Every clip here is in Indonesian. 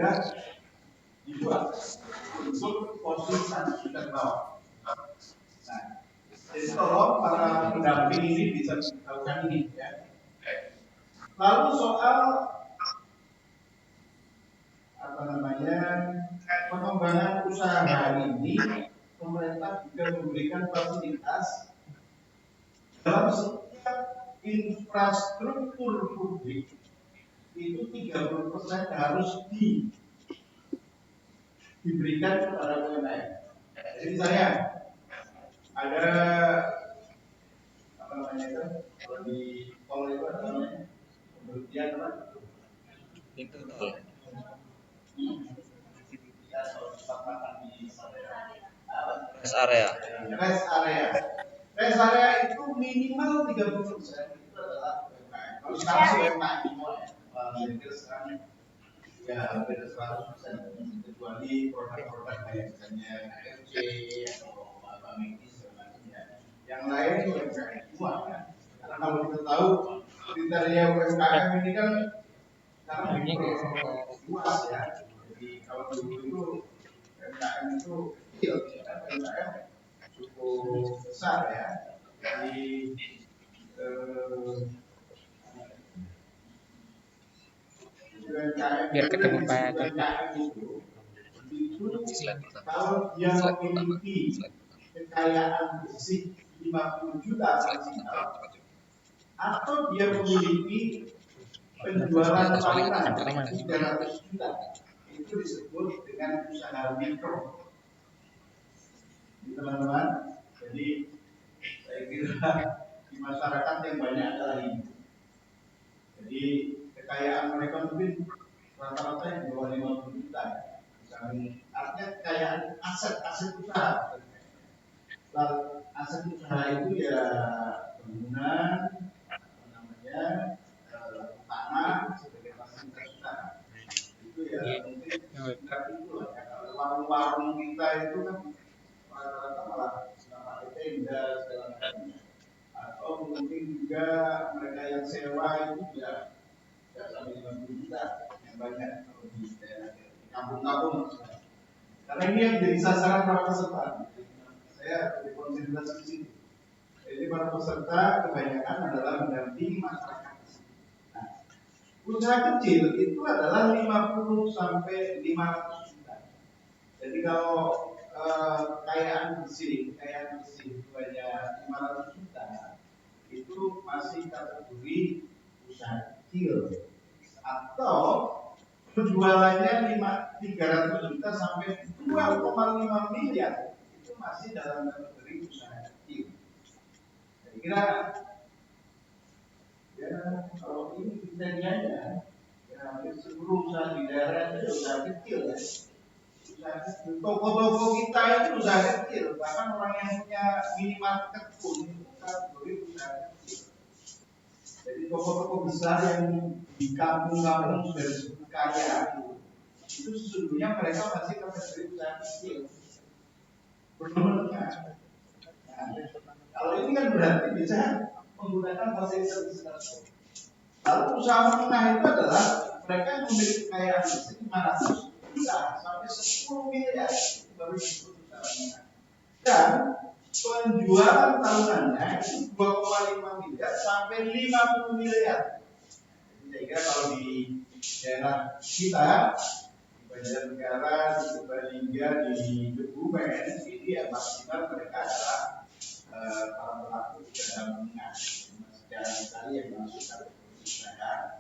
sudah dibuat untuk posisi 1 juta ke bawah. Nah, jadi tolong para pendamping ini bisa melakukan ini ya. Lalu soal apa namanya pengembangan usaha ini, pemerintah juga memberikan fasilitas dalam setiap infrastruktur publik itu 30% harus diberikan kepada UMKM. Jadi saya ada apa namanya itu kalau di tol itu apa namanya pemberhentian apa? Itu tol. Rest area. Rest area itu minimal 30% itu adalah UMKM. Kalau sekarang sih UMKM semua ya, hampir sekarang ya hampir 100%, kecuali produk-produk kayak misalnya KFC atau apa medis segala macamnya. Yang lain itu UMKM semua kan. Karena kalau kita tahu kriteria UMKM ini kan sekarang luas ya. Jadi kalau dulu itu UMKM itu kecil, UMKM cukup besar ya. Jadi biar ketemu Pak kalau dia memiliki kekayaan bersih 50 juta maksimal atau dia memiliki penjualan tahunan 300 juta, itu disebut dengan usaha mikro. Teman-teman, jadi saya kira di masyarakat yang banyak adalah ini. Jadi kekayaan mereka mungkin rata-rata yang di bawah 50 juta. Misalnya, artinya kekayaan aset usaha. Lalu aset usaha itu ya bangunan, apa namanya, tanah sebagai fasilitas usaha. Itu ya mungkin sekitar itu lah. Ya. Warung-warung kita itu kan rata-rata malah pakai tenda segala macamnya. Atau mungkin juga mereka yang sewa itu ya sampai 50 juta yang banyak kalau di daerah di kampung-kampung maksudnya. Karena ini yang jadi sasaran para peserta. Saya berkonsentrasi di sini. Jadi para peserta kebanyakan adalah mendampingi masyarakat. Nah, usaha kecil itu adalah 50 sampai 500 juta. Jadi kalau kekayaan bersih itu hanya 500 juta, itu masih kategori usaha kecil. Atau penjualannya 300 juta sampai 2,5 miliar itu masih dalam kategori usaha kecil. Saya kira ya kalau ini kriterianya ya hampir seluruh usaha di daerah itu usaha kecil ya. Toko-toko kita itu usaha kecil, bahkan orang yang punya minimarket pun itu kategori usaha kecil. Jadi toko-toko besar yang di kampung-kampung sudah disebut kaya itu sesungguhnya mereka masih kategori usaha kecil. Belum menengah. Nah, kalau ini kan berarti bisa menggunakan fasilitas tersebut. Lalu usaha menengah itu adalah mereka yang memiliki kekayaan 500 juta sampai 10 miliar itu baru disebut usaha menengah. Dan penjualan tahunannya itu 2,5 miliar sampai 50 miliar. Jadi saya kira kalau di daerah kita di Banjarnegara, di Purbalingga, di Kebumen, ini ya maksimal mereka adalah para pelaku usaha menengah. Masih jarang sekali yang masuk kategori usaha.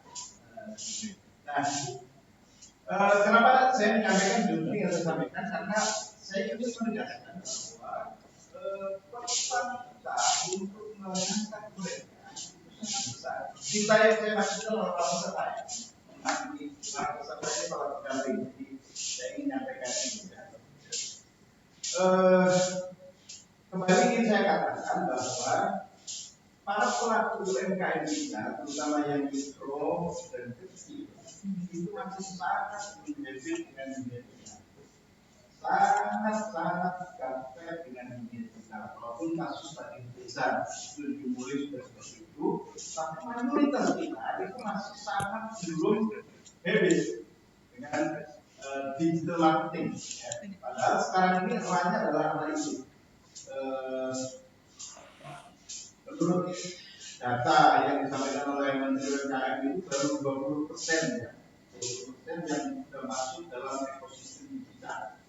Nah, kenapa saya menyampaikan justru yang saya sampaikan karena saya ingin menegaskan bahwa peluang kita untuk mengangkat mereka itu sangat besar. Kita yang saya maksudkan adalah para peserta. Nanti para peserta ini para pendamping. Jadi saya ingin menyampaikan ini. Kembali ingin saya katakan bahwa para pelaku UMKM kita, terutama yang mikro dan kecil, itu masih sangat menjadi dengan dunia kita. Sangat gaptek dengan dunia kita. Walaupun kasus tadi besar, studi mulai sudah seperti itu, tapi mayoritas kita itu masih sangat belum habis dengan digital marketing. Ya. Padahal sekarang ini ranahnya adalah arah itu. Menurut data yang disampaikan oleh Menteri UMKM itu baru 20% ya, 20% yang sudah masuk dalam ekosistem digital.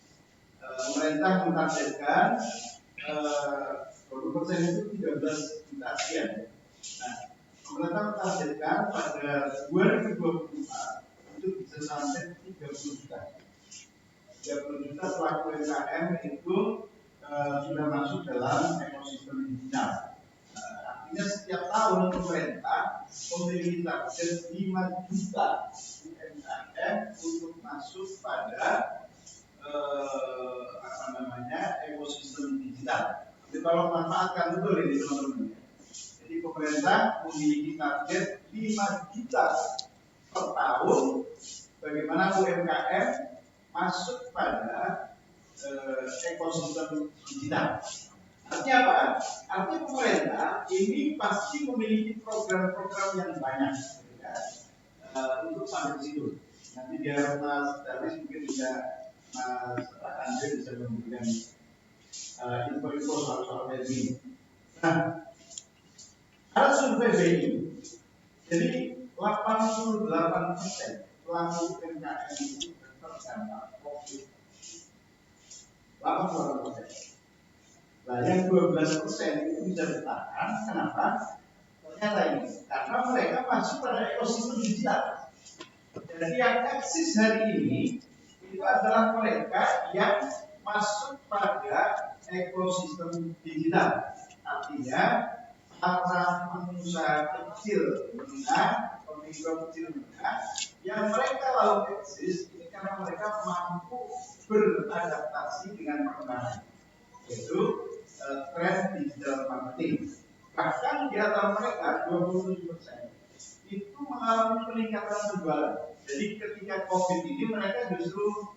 Pemerintah menargetkan 20% itu 13 juta sekian. Nah, pemerintah menargetkan pada 2024 itu bisa sampai 30 juta. 30 juta pelaku UMKM itu sudah masuk dalam ekosistem digital. Artinya setiap tahun pemerintah memiliki target 5 juta UMKM untuk masuk pada ekosistem digital. Jadi kalau manfaatkan betul ini teman-teman. Jadi pemerintah memiliki target 5 juta per tahun bagaimana UMKM masuk pada ekosistem digital. Artinya apa? Artinya pemerintah ini pasti memiliki program-program yang banyak ya, untuk sampai ke situ. Nanti biar Mas Darwis mungkin bisa Mas Andre bisa memberikan info-info soal ini. Nah, ada survei BI. Jadi 88% pelaku UMKM itu terdampak COVID. 88%. Nah, yang 12% itu bisa bertahan. Kenapa? Ternyata ini karena mereka masuk pada ekosistem digital. Jadi yang eksis hari ini itu adalah mereka yang masuk pada ekosistem digital. Artinya para pengusaha kecil menengah, pemikro kecil menengah yang mereka lalu eksis ini karena mereka mampu beradaptasi dengan perkembangan, yaitu tren digital marketing. Bahkan di antara mereka 27% itu mengalami peningkatan penjualan. Jadi ketika COVID ini mereka justru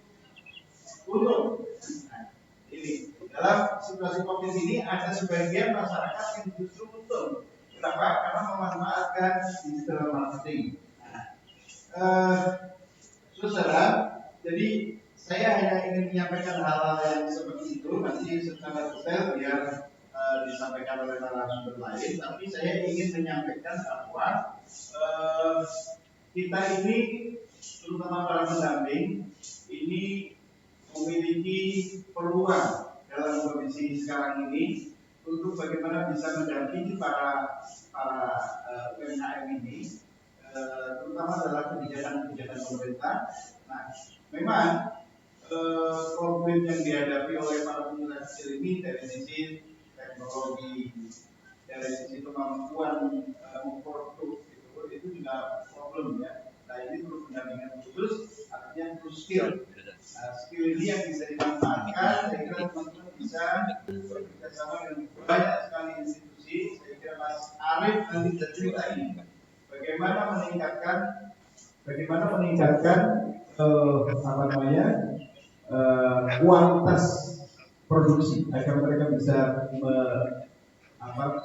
untung. Nah, ini dalam situasi COVID ini ada sebagian masyarakat yang justru untung. Kenapa? Karena memanfaatkan digital marketing. Saudara, jadi saya hanya ingin menyampaikan hal-hal yang seperti itu. Nanti secara detail biar disampaikan oleh narasumber lain. Tapi saya ingin menyampaikan bahwa kita ini, terutama para pendamping, ini memiliki peluang dalam kondisi sekarang ini untuk bagaimana bisa mendampingi para UMKM ini, terutama dalam kebijakan-kebijakan pemerintah. Nah, memang problem yang dihadapi oleh para pengusaha kecil ini dari sisi teknologi, dari sisi kemampuan memproduksi itu juga problem ya. Nah, ini perlu pendampingan khusus, artinya perlu skill. Nah, skill ini yang bisa dimanfaatkan. Saya kira teman-teman bisa bekerjasama dengan banyak sekali institusi. Saya kira Mas Arif nanti bisa cerita ini bagaimana meningkatkan kualitas produksi agar mereka bisa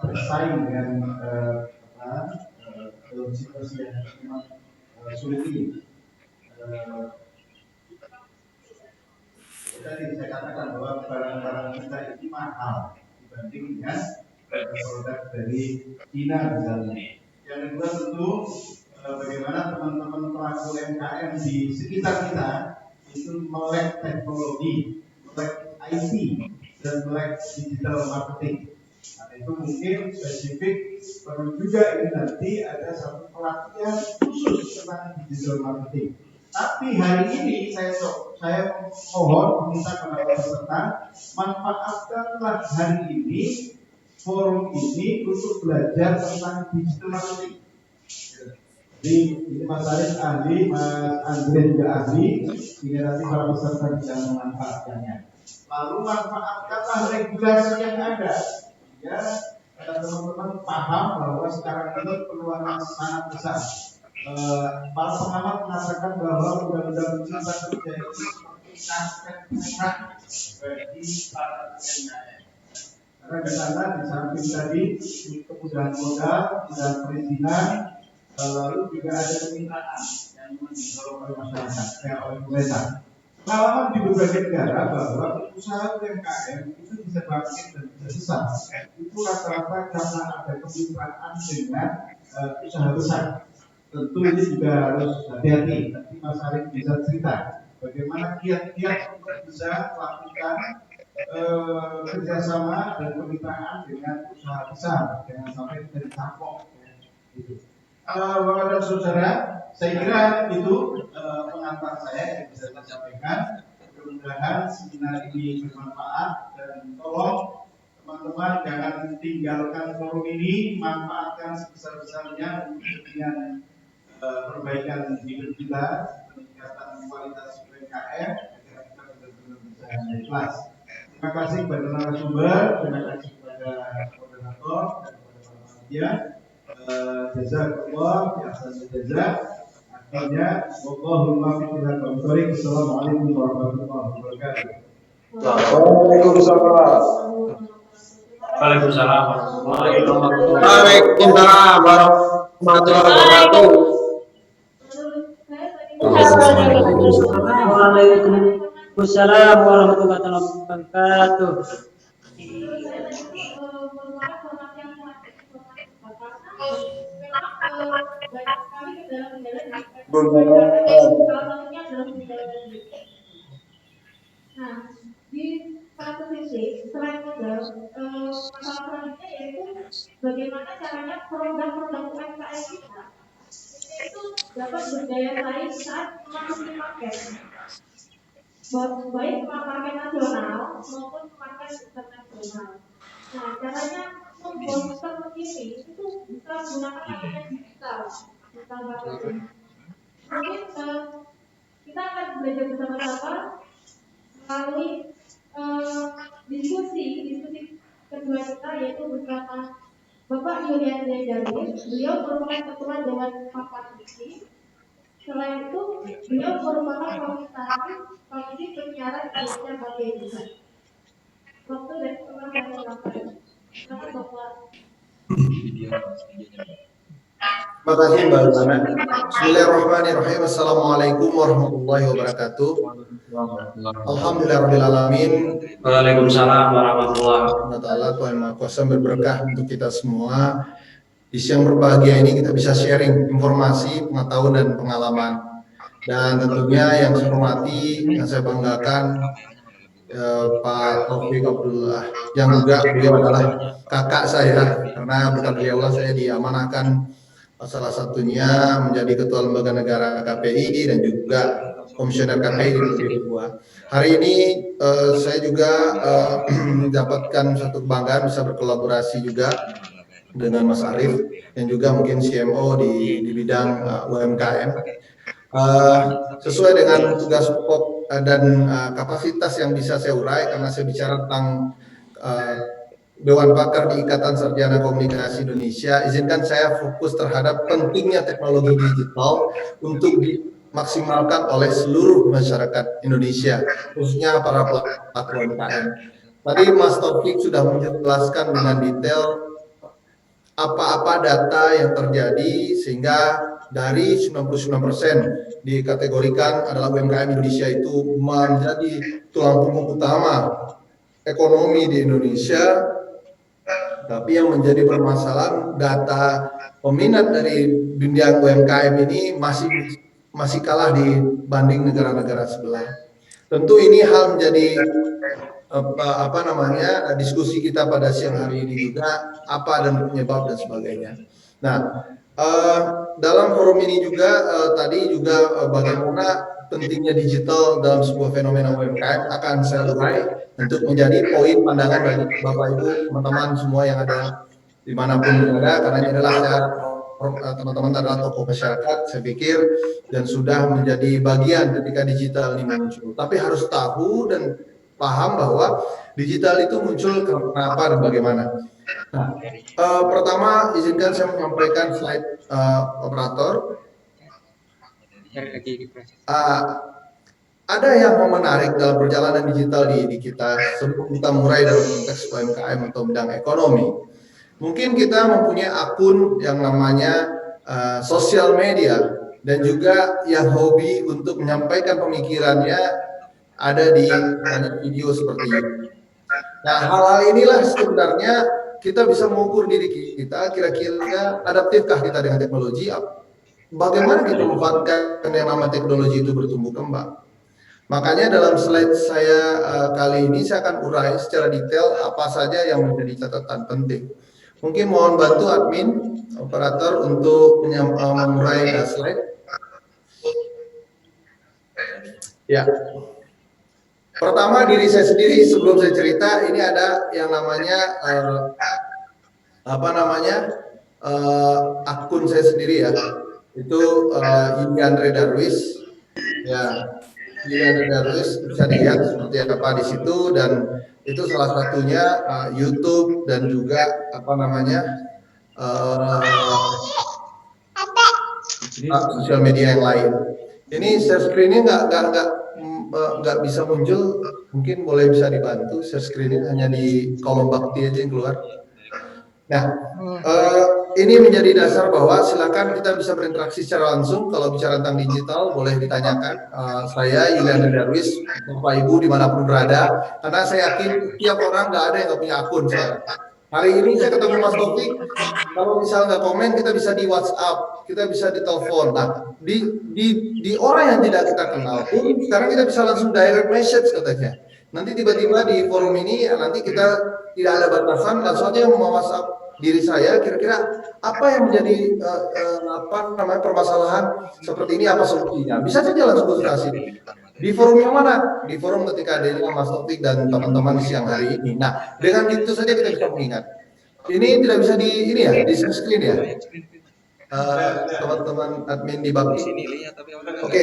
bersaing dengan situasi yang memang sulit ini. Tadi saya katakan bahwa barang-barang kita ini mahal dibanding dengan produk dari Cina misalnya. Yang kedua tentu bagaimana teman-teman pelaku UMKM di sekitar kita itu melek teknologi, melek IT, dan melek digital marketing. Nah, itu mungkin spesifik perlu juga ini nanti ada satu pelatihan khusus tentang digital marketing. Tapi hari ini saya mohon meminta kepada peserta manfaatkanlah hari ini forum ini untuk belajar tentang digital marketing. Jadi ini Mas Arif ahli, Mas Andre juga ahli, ini nanti para peserta bisa memanfaatkannya. Lalu manfaatkanlah regulasi yang ada, ya teman-teman paham bahwa sekarang ini peluang sangat besar. Para pengamat mengatakan bahwa undang-undang cipta kerja itu seperti karpet merah bagi para UMKM. Karena di sana di samping tadi kemudahan modal, kemudahan perizinan, lalu juga ada kemitraan yang didorong oleh masyarakat, oleh pemerintah. pengalaman di berbagai negara bahwa usaha UMKM itu bisa bangkit dan bisa besar. Itu rata-rata karena ada kemitraan dengan usaha besar. Tentu ini juga harus hati-hati. Nanti Mas Arief bisa cerita bagaimana kiat-kiat untuk bisa melakukan kerjasama dan kemitraan dengan usaha besar, jangan sampai kita dicampur. Gitu. Bapak dan saudara, saya kira itu pengantar saya yang bisa saya sampaikan. Mudah-mudahan seminar ini bermanfaat dan tolong teman-teman jangan tinggalkan forum ini, manfaatkan sebesar-besarnya untuk kepentingan perbaikan hidup kita, peningkatan kualitas UMKM agar kita benar-benar bisa ikhlas. Terima kasih kepada narasumber, terima kasih kepada koordinator dan kepada para panitia. Jazakallah, biasa jaza. Akhirnya, wallahul muwaffiq. Assalamualaikum warahmatullahi wabarakatuh. Waalaikumsalam. Waalaikumsalam. Waalaikumsalam warahmatullahi wabarakatuh. Waalaikumsalam warahmatullahi wabarakatuh. Nah, di satu sisi selain modal, masalah selanjutnya yaitu bagaimana caranya produk-produk UMKM kita itu dapat berdaya saing saat memasuki market, baik market nasional maupun market internasional. Nah, caranya membolster ini itu bisa menggunakan marketing digital, marketing. Mungkin kita akan belajar bersama-sama melalui diskusi kedua kita, yaitu bersama Bapak Yulian Zaidari. Beliau merupakan ketua Dewan Pakar Visi. Selain itu, beliau merupakan komisi penyiaran Indonesia bagian juga. Waktu dan teman saya silakan. Silakan Bapak. Terima kasih Mbak Rana. Bismillahirrahmanirrahim. Assalamualaikum warahmatullahi wabarakatuh. Alhamdulillahirrahmanirrahim. Waalaikumsalam warahmatullahi wabarakatuh. Tuhan Maha Kuasa berberkah untuk kita semua. Di siang berbahagia ini kita bisa sharing informasi, pengetahuan dan pengalaman. Dan tentunya yang saya hormati, yang saya banggakan Pak Taufik Abdullah, yang juga beliau adalah kakak saya, karena berkat beliau saya diamanahkan salah satunya menjadi ketua lembaga negara KPI dan juga komisioner KPI di 2002. Hari ini saya juga mendapatkan satu kebanggaan bisa berkolaborasi juga dengan Mas Arief yang juga mungkin CMO di bidang UMKM. Sesuai dengan tugas pokok dan kapasitas yang bisa saya urai, karena saya bicara tentang Dewan Pakar di Ikatan Sarjana Komunikasi Indonesia, izinkan saya fokus terhadap pentingnya teknologi digital untuk dimaksimalkan oleh seluruh masyarakat Indonesia, khususnya para pelaku UMKM. Tadi Mas Taufik sudah menjelaskan dengan detail apa-apa data yang terjadi, sehingga dari 99% dikategorikan adalah UMKM Indonesia itu menjadi tulang punggung utama ekonomi di Indonesia. Tapi yang menjadi permasalahan, data peminat dari dunia UMKM ini masih kalah dibanding negara-negara sebelah. Tentu ini hal menjadi diskusi kita pada siang hari ini juga, apa dan penyebab dan sebagainya. Nah, dalam forum ini juga tadi juga bagaimana pentingnya digital dalam sebuah fenomena UMKM akan saya urai untuk menjadi poin pandangan bagi Bapak Ibu teman-teman semua yang ada dimanapun berada, karena ini adalah teman-teman adalah tokoh masyarakat, saya pikir, dan sudah menjadi bagian ketika digital ini muncul. Tapi harus tahu dan paham bahwa digital itu muncul kenapa dan bagaimana. Nah, pertama izinkan saya menyampaikan slide operator. Ada yang menarik dalam perjalanan digital di kita sebelum kita mulai dalam konteks UMKM atau bidang ekonomi. Mungkin kita mempunyai akun yang namanya sosial media dan juga yang hobi untuk menyampaikan pemikirannya ada di video seperti ini. Nah, hal-hal inilah sebenarnya kita bisa mengukur diri kita, kira-kira adaptifkah kita dengan teknologi, bagaimana kita memanfaatkan yang namanya teknologi itu bertumbuh kembang. Makanya dalam slide saya kali ini saya akan urai secara detail apa saja yang menjadi catatan penting. Mungkin mohon bantu admin, operator untuk mengurai slide. Ya. Pertama diri saya sendiri sebelum saya cerita, ini ada yang namanya akun saya sendiri ya. Itu Yuli Andre Darwis. Ya. Yuli Andre Darwis bisa dilihat seperti apa di situ, dan itu salah satunya YouTube dan juga sosial media yang lain. Ini share screen-nya nggak bisa muncul, mungkin boleh bisa dibantu share screen hanya di kolom bakti aja yang keluar. Nah, ini menjadi dasar bahwa silakan kita bisa berinteraksi secara langsung. Kalau bicara tentang digital boleh ditanyakan. Saya Yuliana Darwis, Bapak Ibu dimanapun berada, karena saya yakin tiap orang nggak ada yang nggak punya akun sekarang. Hari ini saya ketemu Mas Taufik, kalau misalnya nggak komen kita bisa di WhatsApp, kita bisa di telepon. Nah, di orang yang tidak kita kenal pun sekarang kita bisa langsung direct message katanya. Nanti tiba-tiba di forum ini nanti kita tidak ada batasan, langsung aja mau WhatsApp diri saya, kira-kira apa yang menjadi permasalahan seperti ini, apa solusinya. Bisa saja langsung konsultasi. Di forum yang mana? Di forum ketika adanya Mas Taufik dan teman-teman di siang hari ini. Nah, dengan itu saja kita bisa mengingat. Ini tidak bisa di screen ya, teman-teman admin di Bakti. Oke.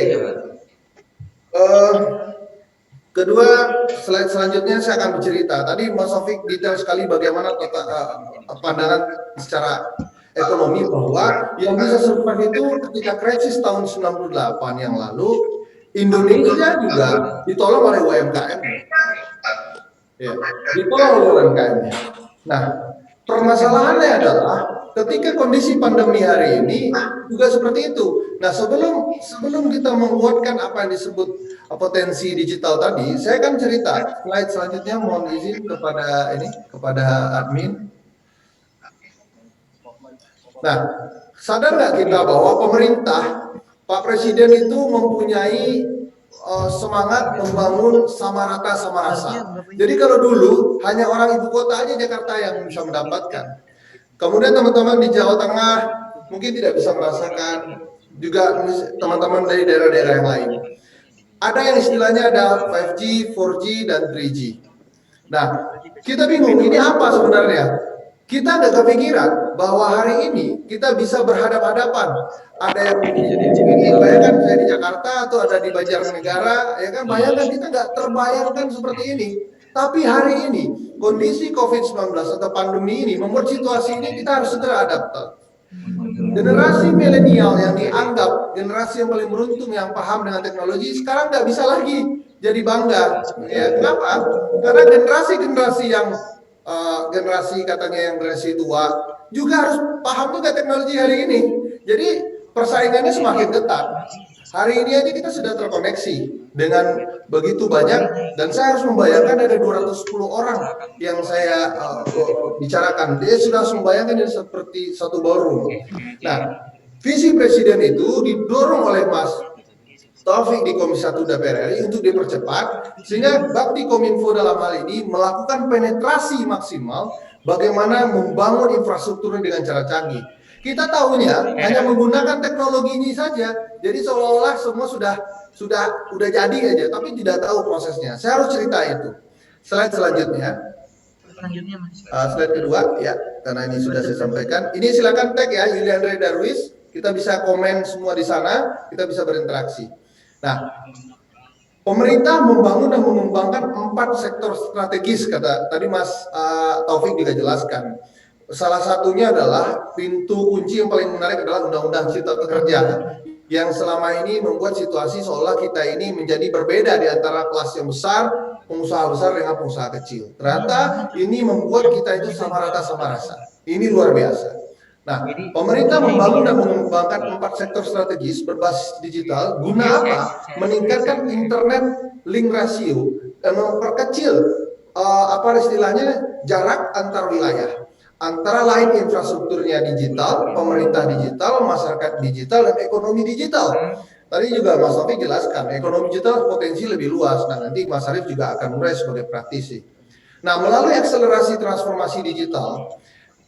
Kedua, slide selanjutnya saya akan bercerita. Tadi Mas Taufik detail sekali bagaimana pandangan secara ekonomi, bahwa yang bisa survive itu ketika krisis tahun 98 yang lalu, Indonesia juga ditolong oleh UMKM. Ya, ditolong oleh UMKM. Nah, permasalahannya adalah ketika kondisi pandemi hari ini juga seperti itu. Nah, sebelum kita menguatkan apa yang disebut potensi digital tadi, saya akan cerita. Slide selanjutnya mohon izin kepada admin. Nah, sadar nggak kita bahwa pemerintah, Pak Presiden itu mempunyai semangat membangun sama rata sama rasa. Jadi kalau dulu hanya orang ibu kota aja Jakarta yang bisa mendapatkan. Kemudian teman-teman di Jawa Tengah mungkin tidak bisa merasakan, juga teman-teman dari daerah-daerah yang lain. Ada yang istilahnya ada 5G, 4G, dan 3G. Nah, kita bingung ini apa sebenarnya? Kita nggak kepikiran bahwa hari ini kita bisa berhadap-hadapan. Ada yang bayangkan saya di Jakarta atau ada di Banjarnegara, ya kan? Bayangkan kita nggak terbayangkan seperti ini. Tapi hari ini kondisi COVID-19 atau pandemi ini membuat situasi ini kita harus segera adaptasi. Generasi milenial yang dianggap generasi yang paling beruntung yang paham dengan teknologi sekarang nggak bisa lagi jadi bangga. Ya, kenapa? Karena generasi yang generasi katanya yang generasi tua juga harus paham juga teknologi hari ini. Jadi persaingannya semakin ketat. Hari ini aja kita sudah terkoneksi dengan begitu banyak, dan saya harus membayangkan ada 210 orang yang saya bicarakan. Dia sudah membayangkan ini seperti satu ballroom. Nah, visi presiden itu didorong oleh Mas Taufik di Komisi 1 DPR RI untuk dipercepat, sehingga Bakti Kominfo dalam hal ini melakukan penetrasi maksimal bagaimana membangun infrastruktur dengan cara canggih. Kita tahunya hanya menggunakan teknologi ini saja, jadi seolah-olah semua sudah jadi aja, tapi tidak tahu prosesnya. Saya harus cerita itu. Slide selanjutnya. Slide kedua ya, karena ini sudah saya sampaikan. Ini silakan tag ya, Yuli Andre Darwis. Kita bisa komen semua di sana, kita bisa berinteraksi. Nah, pemerintah membangun dan mengembangkan 4 sektor strategis, kata tadi Mas Taufik juga jelaskan. Salah satunya adalah pintu kunci yang paling menarik adalah Undang-Undang Cipta Kerja, yang selama ini membuat situasi seolah kita ini menjadi berbeda di antara kelas yang besar, pengusaha besar dengan pengusaha kecil. Ternyata ini membuat kita itu sama rata sama rasa. Ini luar biasa. Nah, pemerintah membangun dan mengembangkan 4 sektor strategis berbasis digital guna apa? Meningkatkan internet link ratio dan memperkecil apa istilahnya jarak antar wilayah. Antara lain infrastrukturnya digital, pemerintah digital, masyarakat digital, dan ekonomi digital. Tadi juga Mas Taufik jelaskan, ekonomi digital potensi lebih luas. Nah, nanti Mas Arief juga akan mulai sebagai praktisi. Nah, melalui akselerasi transformasi digital,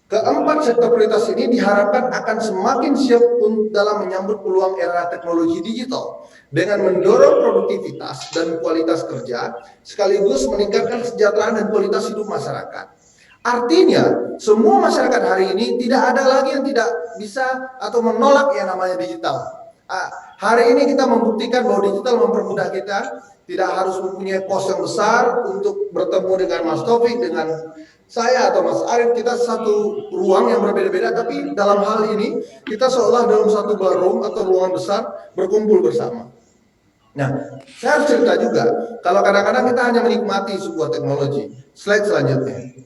keempat sektor prioritas ini diharapkan akan semakin siap dalam menyambut peluang era teknologi digital dengan mendorong produktivitas dan kualitas kerja, sekaligus meningkatkan kesejahteraan dan kualitas hidup masyarakat. Artinya, semua masyarakat hari ini tidak ada lagi yang tidak bisa atau menolak yang namanya digital. Hari ini kita membuktikan bahwa digital mempermudah kita, tidak harus mempunyai pos yang besar untuk bertemu dengan Mas Taufik, dengan saya atau Mas Arief. Kita satu ruang yang berbeda-beda, tapi dalam hal ini kita seolah dalam satu ballroom atau ruangan besar berkumpul bersama. Nah, saya harus cerita juga, kalau kadang-kadang kita hanya menikmati sebuah teknologi. Slide selanjutnya.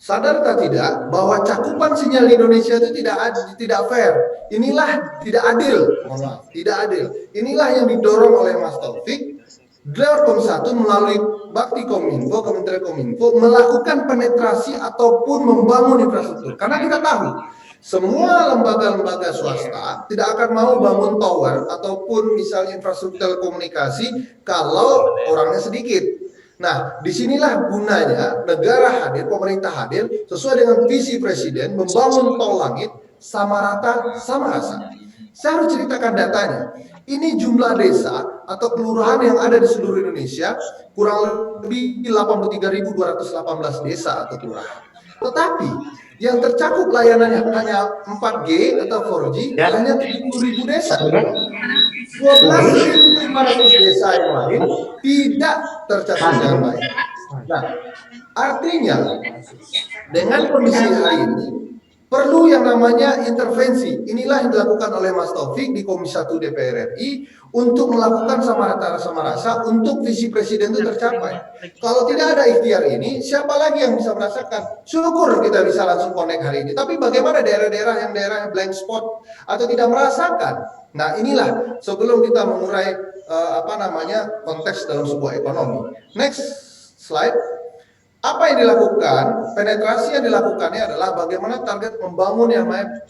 Sadar atau tidak bahwa cakupan sinyal di Indonesia itu tidak fair. Inilah tidak adil, tidak adil. Inilah yang didorong oleh Mas Taufik. Komisi 1 melalui Bakti Kominfo, Kementerian Kominfo melakukan penetrasi ataupun membangun infrastruktur. Karena kita tahu semua lembaga-lembaga swasta tidak akan mau bangun tower ataupun misalnya infrastruktur telekomunikasi kalau orangnya sedikit. Nah, disinilah gunanya negara hadir, pemerintah hadir sesuai dengan visi presiden membangun tol langit sama rata, sama rasa. Saya harus ceritakan datanya. Ini jumlah desa atau kelurahan yang ada di seluruh Indonesia kurang lebih 83.218 desa atau kelurahan. Tetapi yang tercakup layanannya hanya 4G atau 4G hanya 70.000 desa. 12.500 desa yang lain tidak tercatat dengan baik. Nah, artinya dengan kondisi hari ini perlu yang namanya intervensi. Inilah yang dilakukan oleh Mas Taufik di Komisi 1 DPR RI untuk melakukan sama rasa untuk visi presiden itu tercapai. Kalau tidak ada ikhtiar ini, siapa lagi yang bisa merasakan? Syukur kita bisa langsung connect hari ini. Tapi bagaimana daerah-daerah yang blank spot atau tidak merasakan? Nah, inilah sebelum kita mengurai konteks dalam sebuah ekonomi. Next slide. Apa yang dilakukan? Penetrasi yang dilakukannya adalah bagaimana target membangun yang namanya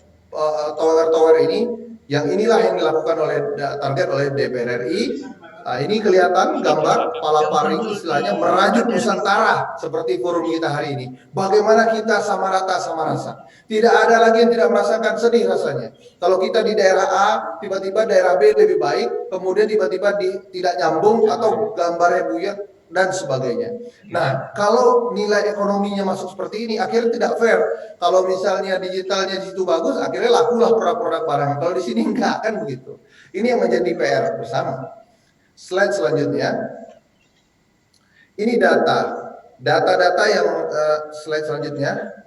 tower-tower ini, yang inilah yang dilakukan target oleh DPR RI. Nah, ini kelihatan gambar palaparing istilahnya merajut Nusantara seperti forum kita hari ini. Bagaimana kita sama rata sama rasa. Tidak ada lagi yang tidak merasakan sedih rasanya. Kalau kita di daerah A, tiba-tiba daerah B lebih baik, kemudian tiba-tiba tidak nyambung atau gambarnya buyar dan sebagainya. Nah, kalau nilai ekonominya masuk seperti ini, akhirnya tidak fair. Kalau misalnya digitalnya di situ bagus, akhirnya lakulah produk-produk barang. Kalau di sini enggak, kan begitu. Ini yang menjadi PR bersama. Slide selanjutnya. Ini data-data yang slide selanjutnya.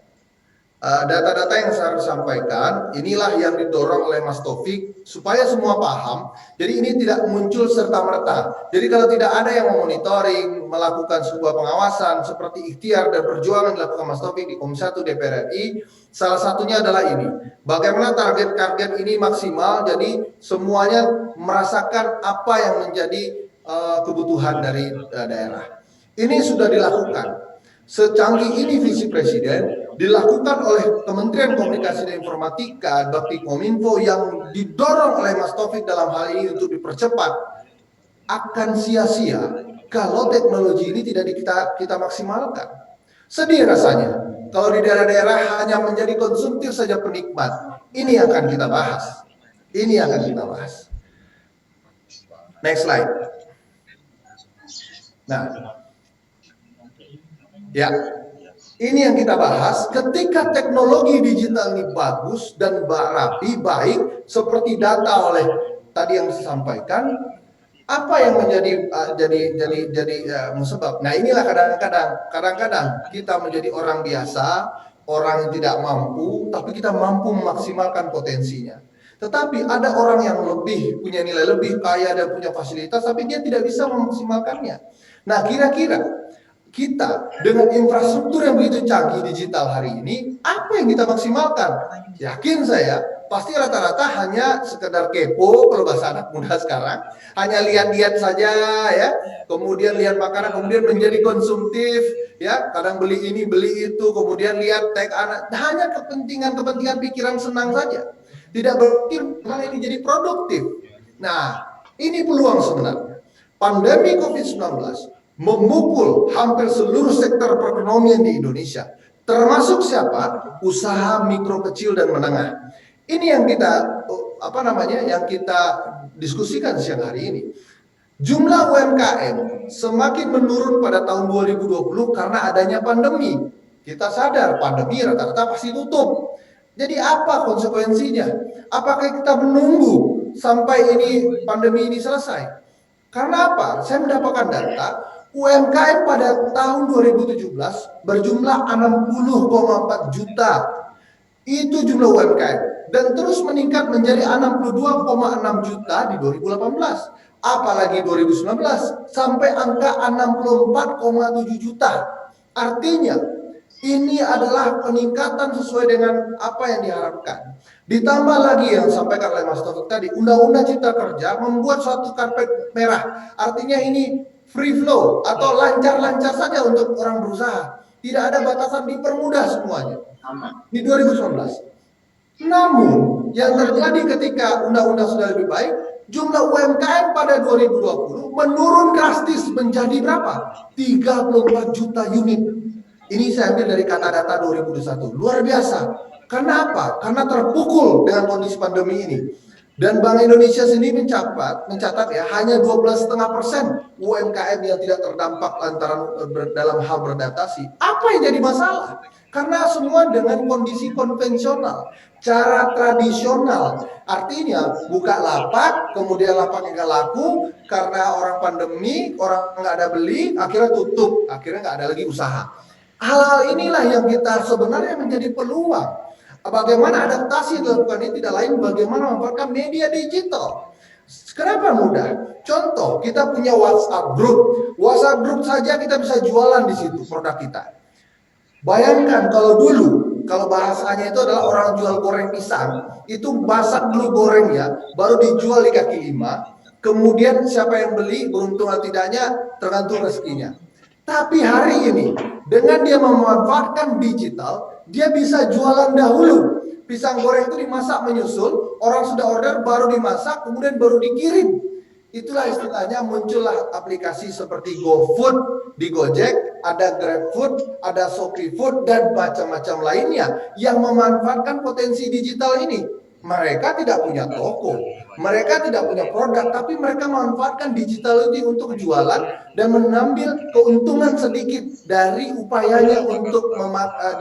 Data-data yang saya sampaikan, inilah yang didorong oleh Mas Taufik supaya semua paham. Jadi ini tidak muncul serta-merta. Jadi kalau tidak ada yang memonitoring, melakukan sebuah pengawasan seperti ikhtiar dan perjuangan dilakukan Mas Taufik di Komisi 1 DPR RI, salah satunya adalah ini. Bagaimana target-target ini maksimal, jadi semuanya merasakan apa yang menjadi kebutuhan dari daerah. Ini sudah dilakukan. Secanggih ini visi presiden dilakukan oleh Kementerian Komunikasi dan Informatika, Bakti Kominfo yang didorong oleh Mas Taufik dalam hal ini untuk dipercepat, akan sia-sia kalau teknologi ini tidak kita maksimalkan. Sedih rasanya kalau di daerah-daerah hanya menjadi konsumtif saja penikmat. Ini yang akan kita bahas. Ini yang akan kita bahas. Next slide. Nah, ya, ini yang kita bahas. Ketika teknologi digital ini bagus dan rapi, baik, seperti data oleh tadi yang disampaikan, apa yang menjadi musabab? Nah, inilah kadang-kadang kita menjadi orang biasa, orang yang tidak mampu, tapi kita mampu memaksimalkan potensinya. Tetapi ada orang yang lebih punya nilai lebih kaya dan punya fasilitas, tapi dia tidak bisa memaksimalkannya. Nah, kira-kira kita dengan infrastruktur yang begitu canggih digital hari ini, apa yang kita maksimalkan? Yakin saya, pasti rata-rata hanya sekedar kepo kalau bahasa anak muda sekarang, hanya lihat-lihat saja ya, kemudian lihat makanan, kemudian menjadi konsumtif ya, kadang beli ini, beli itu, kemudian lihat tag anak, hanya kepentingan pikiran senang saja. Tidak berpikir mana ini jadi produktif. Nah, ini peluang sebenarnya. Pandemi COVID-19 memukul hampir seluruh sektor perekonomian di Indonesia, termasuk siapa? Usaha mikro, kecil dan menengah. Ini yang kita yang kita diskusikan siang hari ini. Jumlah UMKM semakin menurun pada tahun 2020 karena adanya pandemi. Kita sadar pandemi rata-rata pasti tutup. Jadi apa konsekuensinya? Apakah kita menunggu sampai pandemi ini selesai? Karena apa? Saya mendapatkan data UMKM pada tahun 2017 berjumlah 60,4 juta. Itu jumlah UMKM dan terus meningkat menjadi 62,6 juta di 2018. Apalagi 2019 sampai angka 64,7 juta. Artinya ini adalah peningkatan sesuai dengan apa yang diharapkan. Ditambah lagi yang disampaikan oleh Mas Taufik tadi, Undang-Undang Cipta Kerja membuat suatu karpet merah. Artinya ini free flow atau lancar-lancar saja untuk orang berusaha. Tidak ada batasan, dipermudah semuanya. Di 2019. Namun yang terjadi ketika undang-undang sudah lebih baik, jumlah UMKM pada 2020 menurun drastis menjadi berapa? 34 juta unit. Ini saya ambil dari kata data 2021. Luar biasa. Karena apa? Karena terpukul dengan kondisi pandemi ini. Dan Bank Indonesia sendiri mencatat ya hanya 12,5% UMKM yang tidak terdampak lantaran dalam hal beradaptasi. Apa yang jadi masalah? Karena semua dengan kondisi konvensional, cara tradisional. Artinya buka lapak, kemudian lapaknya nggak laku karena orang pandemi, orang nggak ada beli, akhirnya tutup, akhirnya nggak ada lagi usaha. Hal-hal inilah yang kita sebenarnya menjadi peluang. Bagaimana adaptasi dilakukan ini tidak lain bagaimana memanfaatkan media digital. Kenapa mudah? Contoh, kita punya WhatsApp group. WhatsApp group saja kita bisa jualan di situ produk kita. Bayangkan kalau dulu, kalau bahasanya itu adalah orang jual goreng pisang, itu masak dulu gorengnya, baru dijual di kaki lima. Kemudian siapa yang beli, beruntung atau tidaknya, tergantung rezekinya. Tapi hari ini, dengan dia memanfaatkan digital, dia bisa jualan dahulu. Pisang goreng itu dimasak menyusul, orang sudah order, baru dimasak, kemudian baru dikirim. Itulah istilahnya muncullah aplikasi seperti GoFood di Gojek, ada GrabFood, ada ShopeeFood, dan macam-macam lainnya yang memanfaatkan potensi digital ini. Mereka tidak punya toko, mereka tidak punya produk, tapi mereka memanfaatkan digital ini untuk jualan dan mengambil keuntungan sedikit dari upayanya untuk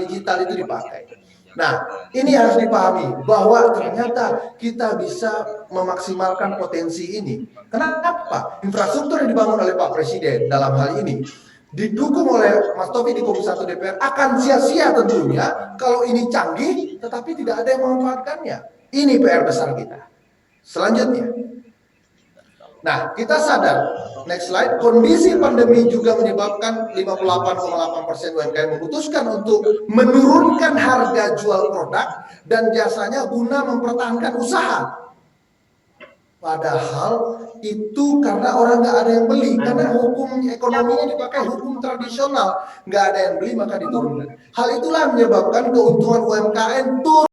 digital itu dipakai. Nah, ini harus dipahami bahwa ternyata kita bisa memaksimalkan potensi ini. Kenapa? Infrastruktur yang dibangun oleh Pak Presiden dalam hal ini didukung oleh Mas Taufik di Komisi 1 DPR akan sia-sia tentunya kalau ini canggih tetapi tidak ada yang memanfaatkannya. Ini PR besar kita. Selanjutnya, nah kita sadar, next slide, kondisi pandemi juga menyebabkan 58,8% UMKM memutuskan untuk menurunkan harga jual produk dan jasanya guna mempertahankan usaha. Padahal itu karena orang nggak ada yang beli, karena hukum ekonominya dipakai hukum tradisional, nggak ada yang beli maka diturunkan. Hal itulah menyebabkan keuntungan UMKM turun.